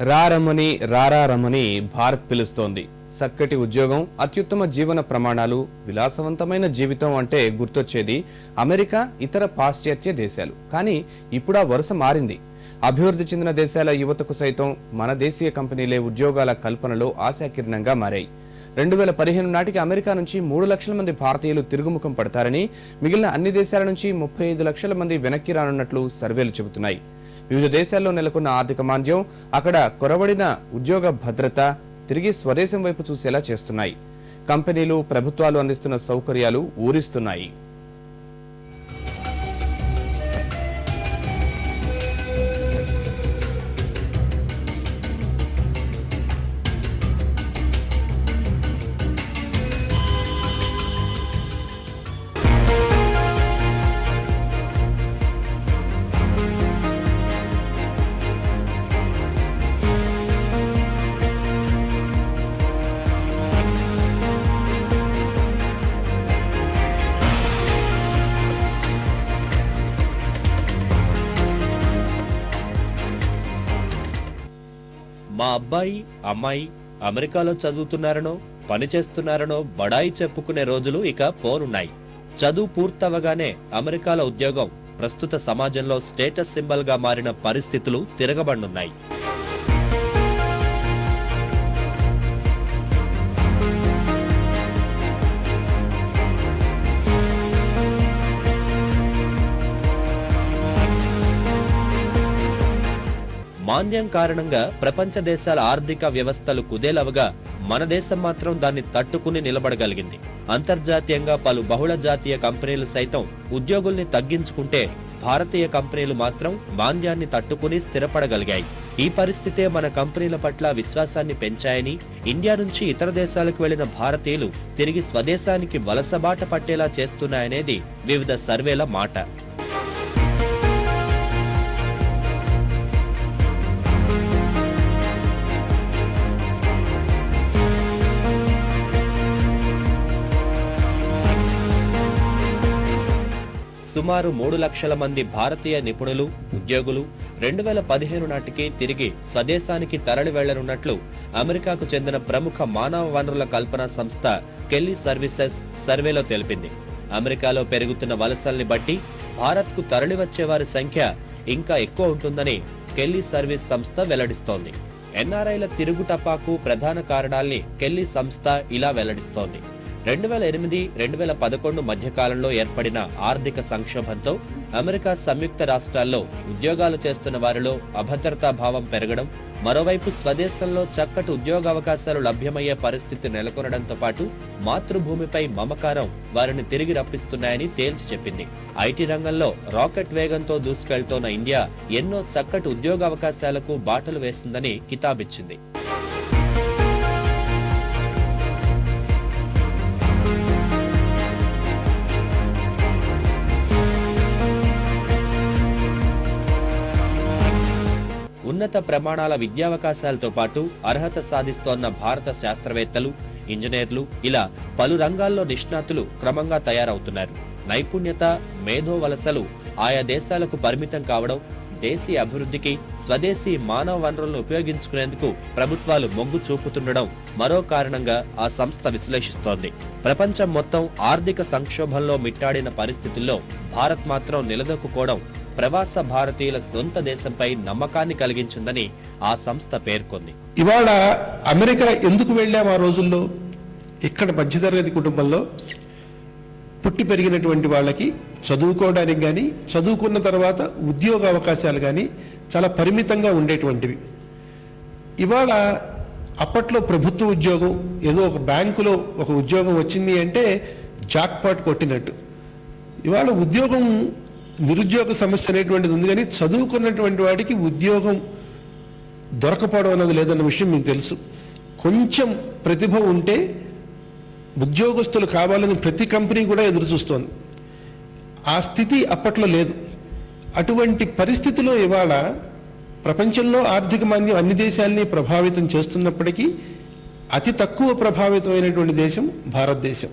రారమని రారారమని భారత్ పిలుస్తోంది. చక్కటి ఉద్యోగం, అత్యుత్తమ జీవన ప్రమాణాలు, విలాసవంతమైన జీవితం అంటే గుర్తొచ్చేది అమెరికా, ఇతర పాశ్చాత్య దేశాలు. కానీ ఇప్పుడు ఆ వరుస మారింది. అభివృద్ధి చెందిన దేశాల యువతకు సైతం మన దేశీయ కంపెనీలే ఉద్యోగాల కల్పనలో ఆశాకిరణంగా మారాయి. 2015 నాటికి అమెరికా నుంచి 3 లక్షల మంది భారతీయులు తిరుగుముఖం పడతారని, మిగిలిన అన్ని దేశాల నుంచి 35 లక్షల మంది వెనక్కి రానున్నట్లు సర్వేలు చెబుతున్నాయి. వివిధ దేశాల్లో నెలకొన్న ఆర్థిక మాంద్యం, అక్కడ కొరవడిన ఉద్యోగ భద్రత తిరిగి స్వదేశం వైపు చూసేలా చేస్తున్నాయి. కంపెనీలు, ప్రభుత్వాలు అందిస్తున్న సౌకర్యాలు ఊరిస్తున్నాయి. మా అబ్బాయి అమ్మాయి అమెరికాలో చదువుతున్నారనో పనిచేస్తున్నారనో బడాయి చెప్పుకునే రోజులు ఇక పోనున్నాయి. చదువు పూర్తవగానే అమెరికాలో ఉద్యోగం ప్రస్తుత సమాజంలో స్టేటస్ సింబల్ గా మారిన పరిస్థితులు తిరగబడనున్నాయి. మాంద్యం కారణంగా ప్రపంచ దేశాల ఆర్థిక వ్యవస్థలు కుదేలవగా మన దేశం మాత్రం దాన్ని తట్టుకుని నిలబడగలిగింది. అంతర్జాతీయంగా పలు బహుళ జాతీయ కంపెనీలు సైతం ఉద్యోగుల్ని తగ్గించుకుంటే భారతీయ కంపెనీలు మాత్రం మాంద్యాన్ని తట్టుకుని స్థిరపడగలిగాయి. ఈ పరిస్థితే మన కంపెనీల పట్ల విశ్వాసాన్ని పెంచాయని, ఇండియా నుంచి ఇతర దేశాలకు వెళ్లిన భారతీయులు తిరిగి స్వదేశానికి వలసబాట పట్టేలా చేస్తున్నాయనేది వివిధ సర్వేల మాట. సుమారు 3 లక్షల మంది భారతీయ నిపుణులు, ఉద్యోగులు 2015 నాటికి తిరిగి స్వదేశానికి తరలి వెళ్లనున్నట్లు అమెరికాకు చెందిన ప్రముఖ మానవ వనరుల కల్పన సంస్థ కెల్లీ సర్వీసెస్ సర్వేలో తెలిపింది. అమెరికాలో పెరుగుతున్న వలసల్ని బట్టి భారత్కు తరలి వచ్చే వారి సంఖ్య ఇంకా ఎక్కువ ఉంటుందని కెల్లీ సర్వీస్ సంస్థ వెల్లడిస్తోంది. ఎన్ఆర్ఐల తిరుగుటపాకు ప్రధాన కారణాల్ని కెల్లీ సంస్థ ఇలా వెల్లడిస్తోంది. 2008-2011 మధ్యకాలంలో ఏర్పడిన ఆర్థిక సంక్షోభంతో అమెరికా సంయుక్త రాష్ట్రాల్లో ఉద్యోగాలు చేస్తున్న వారిలో అభద్రతా భావం పెరగడం, మరోవైపు స్వదేశంలో చక్కటి ఉద్యోగావకాశాలు లభ్యమయ్యే పరిస్థితి నెలకొనడంతో పాటు మాతృభూమిపై మమకారం వారిని తిరిగి రప్పిస్తున్నాయని తేల్చి చెప్పింది. ఐటీ రంగంలో రాకెట్ వేగంతో దూసుకెళ్తోన్న ఇండియా ఎన్నో చక్కటి ఉద్యోగావకాశాలకు బాటలు వేసిందని కితాబిచ్చింది. ఉన్నత ప్రమాణాల విద్యావకాశాలతో పాటు అర్హత సాధిస్తోన్న భారత శాస్త్రవేత్తలు, ఇంజనీర్లు ఇలా పలు రంగాల్లో నిష్ణాతులు క్రమంగా తయారవుతున్నారు. నైపుణ్యత, మేధో వలసలు ఆయా దేశాలకు పరిమితం కావడం, దేశీయ అభివృద్ధికి స్వదేశీ మానవ వనరులను ఉపయోగించుకునేందుకు ప్రభుత్వాలు మొగ్గు చూపుతుండడం మరో కారణంగా ఆ సంస్థ విశ్లేషిస్తోంది. ప్రపంచం మొత్తం ఆర్థిక సంక్షోభంలో మిట్టాడిన పరిస్థితుల్లో భారత్ మాత్రం నిలదొక్కుకోవడం ప్రవాస భారతీయుల సొంత దేశంపై నమ్మకాన్ని కలిగించిందని ఆ సంస్థ పేర్కొంది. ఇవాళ అమెరికా ఎందుకు వెళ్ళాం? ఆ రోజుల్లో ఇక్కడ మధ్యతరగతి కుటుంబంలో పుట్టి పెరిగినటువంటి వాళ్ళకి చదువుకోవడానికి కానీ, చదువుకున్న తర్వాత ఉద్యోగ అవకాశాలు కానీ చాలా పరిమితంగా ఉండేటువంటివి. ఇవాళ అప్పట్లో ప్రభుత్వ ఉద్యోగం, ఏదో ఒక బ్యాంకులో ఒక ఉద్యోగం వచ్చింది అంటే జాక్పాట్ కొట్టినట్టు. ఇవాళ ఉద్యోగం, నిరుద్యోగ సమస్య అనేటువంటిది ఉంది, కానీ చదువుకున్నటువంటి వాడికి ఉద్యోగం దొరకపోవడం అన్నది లేదన్న విషయం మీకు తెలుసు. కొంచెం ప్రతిభ ఉంటే ఉద్యోగస్తులు కావాలని ప్రతి కంపెనీ కూడా ఎదురు చూస్తోంది. ఆ స్థితి అప్పట్లో లేదు. అటువంటి పరిస్థితిలో ఇవాళ ప్రపంచంలో ఆర్థిక మాంద్యం అన్ని దేశాలని ప్రభావితం చేస్తున్నప్పటికీ అతి తక్కువ ప్రభావితమైనటువంటి దేశం భారతదేశం.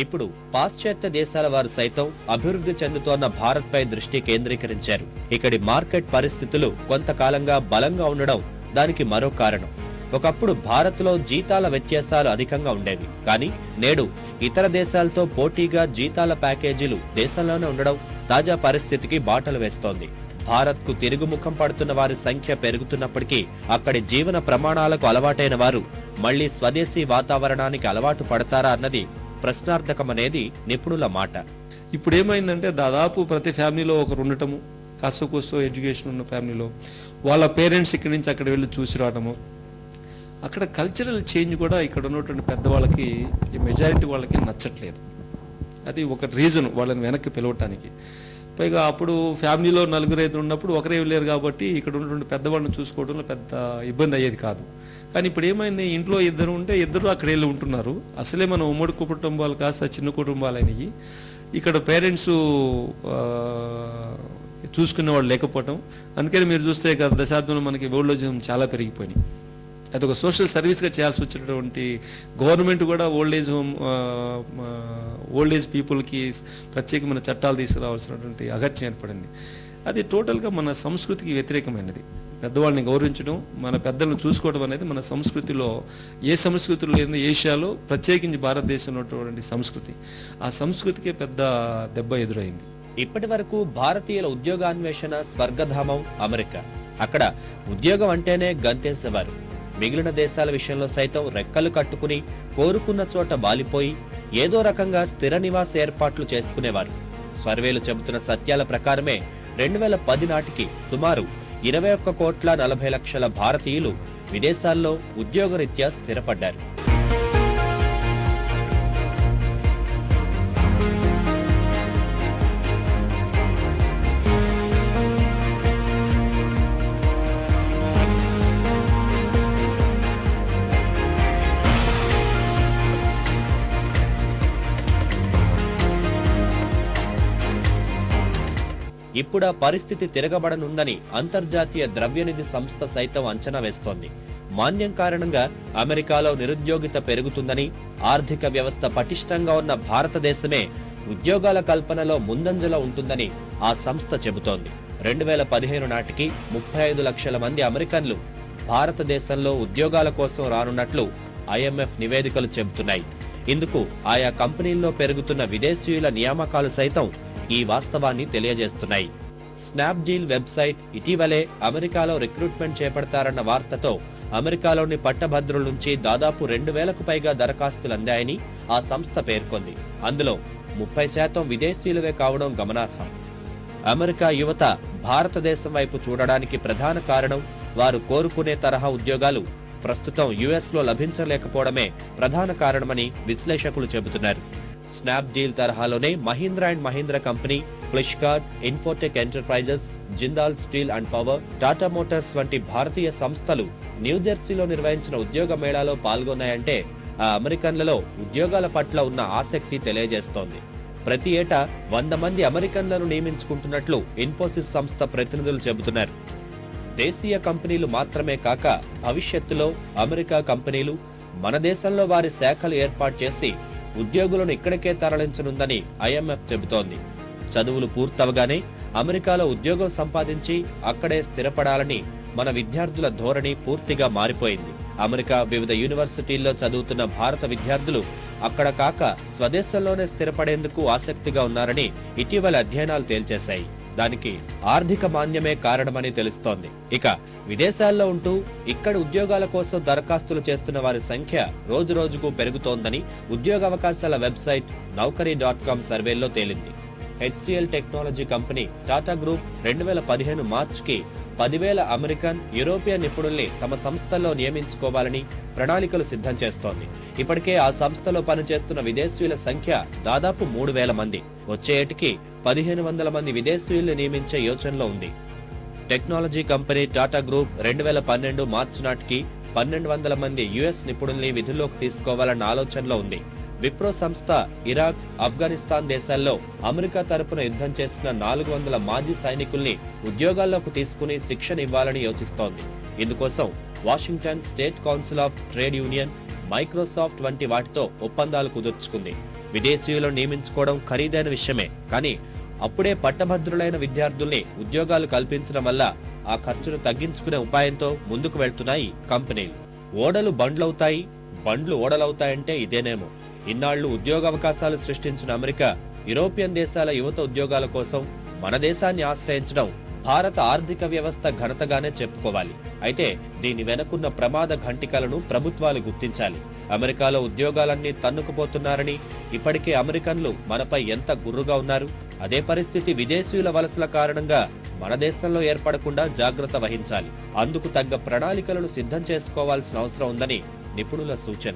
ఇప్పుడు పాశ్చాత్య దేశాల వారు సైతం అభివృద్ధి చెందుతోన్న భారత్ పై దృష్టి కేంద్రీకరించారు. ఇక్కడి మార్కెట్ పరిస్థితులు కొంతకాలంగా బలంగా ఉండడం దానికి మరో కారణం. ఒకప్పుడు భారత్లో జీతాల వ్యత్యాసాలు అధికంగా ఉండేవి. కానీ నేడు ఇతర దేశాలతో పోటీగా జీతాల ప్యాకేజీలు దేశంలోనే ఉండడం తాజా పరిస్థితికి బాటలు వేస్తోంది. భారత్కు తిరుగుముఖం పడుతున్న వారి సంఖ్య పెరుగుతున్నప్పటికీ అక్కడి జీవన ప్రమాణాలకు అలవాటైన వారు మళ్లీ స్వదేశీ వాతావరణానికి అలవాటు పడతారా అన్నది ప్రశ్నార్థకమనేది నిపుణుల మాట. ఇప్పుడు ఏమైందంటే దాదాపు ప్రతి ఫ్యామిలీలో ఒకరు ఉండటము, కాస్త కోస్తో ఎడ్యుకేషన్ ఉన్న ఫ్యామిలీలో వాళ్ళ పేరెంట్స్ ఇక్కడి నుంచి అక్కడ వెళ్ళి చూసి రావడము, అక్కడ కల్చరల్ చేంజ్ కూడా ఇక్కడ ఉన్నటువంటి పెద్దవాళ్ళకి, ఈ మెజారిటీ వాళ్ళకి నచ్చట్లేదు. అది ఒక రీజన్ వాళ్ళని వెనక్కి పిలవటానికి. పైగా అప్పుడు ఫ్యామిలీలో నలుగురు ఐదు ఉన్నప్పుడు ఒకరే వెళ్ళారు కాబట్టి ఇక్కడ ఉన్నటువంటి పెద్దవాళ్ళని చూసుకోవడంలో పెద్ద ఇబ్బంది అయ్యేది కాదు. కానీ ఇప్పుడు ఏమైంది, ఇంట్లో ఇద్దరు ఉంటే ఇద్దరు అక్కడ వెళ్ళి ఉంటున్నారు. అసలే మనం ఉమ్మడి కుటుంబాలు కాస్త చిన్న కుటుంబాలు అయినాయి. ఇక్కడ పేరెంట్స్ చూసుకునే వాళ్ళు లేకపోవటం. అందుకని మీరు చూస్తే గత దశాబ్దంలో మనకి ఓల్డ్ ఏజ్ హోమ్ చాలా పెరిగిపోయినాయి. అది ఒక సోషల్ సర్వీస్గా చేయాల్సి వచ్చినటువంటి గవర్నమెంట్ కూడా ఓల్డ్ ఏజ్ పీపుల్కి ప్రత్యేకమైన చట్టాలు తీసుకురావాల్సినటువంటి అగత్యం ఏర్పడింది. అది టోటల్గా మన సంస్కృతికి వ్యతిరేకమైనది. పెద్దవాళ్ళని గౌరవించడం, మన పెద్దలను చూసుకోవడం అనేది మన సంస్కృతిలో ఏ సంస్కృతిలో లేని ఏషియాలో ప్రత్యేకించి భారతదేశంలో ఉన్నటువంటి సంస్కృతి. ఆ సంస్కృతికే పెద్ద దెబ్బ ఎదురైంది. ఇప్పటి వరకు భారతీయుల ఉద్యోగాన్వేషణ స్వర్గధామం అమెరికా. అక్కడ ఉద్యోగం అంటేనే గంతేసేవారు. మిగిలిన దేశాల విషయంలో సైతం రెక్కలు కట్టుకుని కోరుకున్న చోట వాలిపోయి ఏదో రకంగా స్థిర నివాస ఏర్పాట్లు చేసుకునేవారు. సర్వేలు చెబుతున్న సత్యాల ప్రకారమే 2010 నాటికి సుమారు 21,40,00,000 భారతీయులు విదేశాల్లో ఉద్యోగరీత్యా స్థిరపడ్డారు. ఇప్పుడా పరిస్థితి తిరగబడనుందని అంతర్జాతీయ ద్రవ్యనిధి సంస్థ సైతం అంచనా వేస్తోంది. మాంద్యం కారణంగా అమెరికాలో నిరుద్యోగిత పెరుగుతుందని, ఆర్థిక వ్యవస్థ పటిష్టంగా ఉన్న భారతదేశమే ఉద్యోగాల కల్పనలో ముందంజలో ఉంటుందని ఆ సంస్థ చెబుతోంది. 2015 నాటికి 35 లక్షల మంది అమెరికన్లు భారతదేశంలో ఉద్యోగాల కోసం రానున్నట్లు IMF నివేదికలు చెబుతున్నాయి. ఇందుకు ఆయా కంపెనీల్లో పెరుగుతున్న విదేశీయుల నియామకాలు సైతం ఈ వాస్తవాన్ని తెలియజేస్తున్నాయి. స్నాప్డీల్ వెబ్సైట్ ఇటీవలే అమెరికాలో రిక్రూట్మెంట్ చేపడతారన్న వార్తతో అమెరికాలోని పట్టభద్రుల నుంచి దాదాపు 2,000కు పైగా దరఖాస్తులు అందాయని ఆ సంస్థ పేర్కొంది. అందులో 30% విదేశీయులవే కావడం గమనార్హం. అమెరికా యువత భారతదేశం వైపు చూడడానికి ప్రధాన కారణం వారు కోరుకునే తరహా ఉద్యోగాలు ప్రస్తుతం US లో లభించలేకపోవడమే ప్రధాన కారణమని విశ్లేషకులు చెబుతున్నారు. స్నాప్డీల్ తరహాలోనే Mahindra and Mahindra company, Flipkart, Infotech enterprises, Jindal steel and power, Tata motors వంటి భారతీయ సంస్థలు న్యూజెర్సీలో నిర్వహించిన ఉద్యోగ మేళాలో పాల్గొన్నాయంటే ఆ అమెరికన్లలో ఉద్యోగాల పట్ల ఉన్న ఆసక్తి తెలియజేస్తోంది. ప్రతి ఏటా 100 మంది అమెరికన్లను నియమించుకుంటున్నట్లు ఇన్ఫోసిస్ సంస్థ ప్రతినిధులు చెబుతున్నారు. దేశీయ కంపెనీలు మాత్రమే కాక భవిష్యత్తులో అమెరికా కంపెనీలు మన దేశంలో వారి శాఖలు ఏర్పాటు చేసి ఉద్యోగులను ఇక్కడికే తరలించనుందని IMF చెబుతోంది. చదువులు పూర్తవగానే అమెరికాలో ఉద్యోగం సంపాదించి అక్కడే స్థిరపడాలని మన విద్యార్థుల ధోరణి పూర్తిగా మారిపోయింది. అమెరికా వివిధ యూనివర్సిటీల్లో చదువుతున్న భారత విద్యార్థులు అక్కడ కాక స్వదేశంలోనే స్థిరపడేందుకు ఆసక్తిగా ఉన్నారని ఇటీవల అధ్యయనాలు తేల్చేశాయి. దానికి ఆర్థిక మాంద్యమే కారణమని తెలుస్తోంది. ఇక విదేశాల్లో ఉంటూ ఇక్కడ ఉద్యోగాల కోసం దరఖాస్తులు చేస్తున్న వారి సంఖ్య రోజు రోజుకు పెరుగుతోందని ఉద్యోగావకాశాల వెబ్సైట్ Naukari.com సర్వేల్లో తేలింది. HCL technology company Tata group 2015 మార్చికి 10,000 అమెరికన్, యూరోపియన్ నిపుణుల్ని తమ సంస్థల్లో నియమించుకోవాలని ప్రణాళికలు సిద్ధం చేస్తోంది. ఇప్పటికే ఆ సంస్థలో పనిచేస్తున్న విదేశీయుల సంఖ్య దాదాపు 3,000 మంది. వచ్చే ఏటికి 1,500 మంది విదేశీయుల్ని నియమించే యోచనలో ఉంది. టెక్నాలజీ కంపెనీ టాటా గ్రూప్ 2012 మార్చి నాటికి 1,200 మంది US నిపుణుల్ని విధుల్లోకి తీసుకోవాలన్న ఆలోచనలో ఉంది. విప్రో సంస్థ ఇరాక్, ఆఫ్ఘనిస్తాన్ దేశాల్లో అమెరికా తరపున యుద్ధం చేసిన 400 మాజీ సైనికుల్ని ఉద్యోగాల్లోకి తీసుకుని శిక్షణ ఇవ్వాలని యోచిస్తోంది. ఇందుకోసం Washington state council of trade union, Microsoft వంటి వాటితో ఒప్పందాలు కుదుర్చుకుంది. విదేశీయులను నియమించుకోవడం ఖరీదైన విషయమే. కానీ అప్పుడే పట్టభద్రులైన విద్యార్థుల్ని ఉద్యోగాలు కల్పించడం వల్ల ఆ ఖర్చును తగ్గించుకునే ఉపాయంతో ముందుకు వెళ్తున్నాయి కంపెనీలు. ఓడలు బండ్లవుతాయి, బండ్లు ఓడలవుతాయంటే ఇదేనేమో. ఇన్నాళ్లు ఉద్యోగావకాశాలు సృష్టించిన అమెరికా యూరోపియన్ దేశాల యువత ఉద్యోగాల కోసం మన దేశాన్ని ఆశ్రయించడం భారత ఆర్థిక వ్యవస్థ ఘనతగానే చెప్పుకోవాలి. అయితే దీని వెనుకున్న ప్రమాద ఘంటికలను ప్రభుత్వాలు గుర్తించాలి. అమెరికాలో ఉద్యోగాలన్నీ తన్నుకుపోతున్నారని, ఇప్పటికే అమెరికన్లు మనపై ఎంత గుర్రుగా ఉన్నారు. అదే పరిస్థితి విదేశీయుల వలసల కారణంగా మన దేశంలో ఏర్పడకుండా జాగ్రత్త వహించాలి. అందుకు తగ్గ ప్రణాళికలను సిద్ధం చేసుకోవాల్సిన అవసరం ఉందని నిపుణుల సూచన.